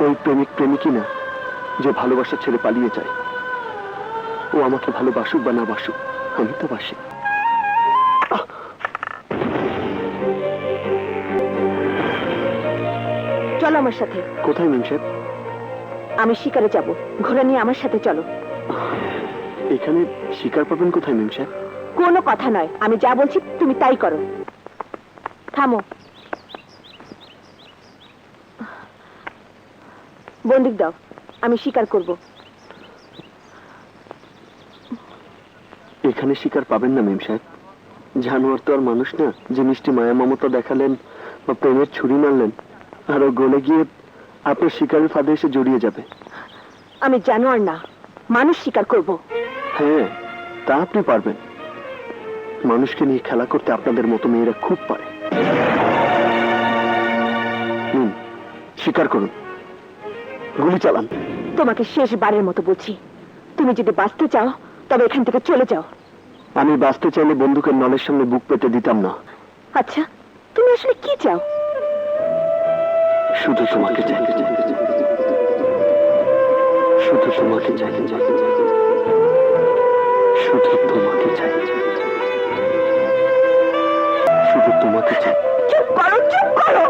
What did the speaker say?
ওই প্রেমিক প্রেমিকই না যে ভালোবাসা ছেড়ে পালিয়ে যায়। ও আমাকে ভালোবাসুক বা না বাসুক, আমি তো বাসি। চলো আমার সাথে। কোথায় মেম সাহেব? আমি শিকারে যাব, ঘোড়া নিয়ে আমার সাথে চলো। এখানে শিকার পাবেন কোথায় মেম সাহেব? কোনো কথা নয়, আমি যা বলছি তুমি তাই করো। থামো। বন্দুক দাও, আমি শিকার করব। এখানে শিকার পাবেন না মেম সাহেব। জানোয়ার তো আর মানুষ না যে মিষ্টি মায়া মমতা দেখালেন বা প্রেমের ছুরি মারলেন আর ও গলে গিয়ে আপনার শিকারের ফাঁদে এসে জড়িয়ে যাবে। আমি জানোয়ার না, মানুষ শিকার করব। হ্যাঁ, তা আপনি পারবেন। মানুষকে নিয়ে খেলা করতে আপনাদের মতো মেয়েরা খুব পারে। শিকার করুন, গুলি চালান। তোমাকে শেষবারের মতো বলছি, তুমি যদি বাঁচতে চাও তবে এখান থেকে চলে যাও। আমি বাঁচতে চাইলে বন্দুকের নলের সামনে বুক পেতে দিতাম না। আচ্ছা, তুমি আসলে কি চাও? শুধু তোমাকে চাই, শুধু তোমাকে চাই, শুধু তোমাকে চাই, শুধু তোমাকে চাই। চুপ করো, চুপ করো।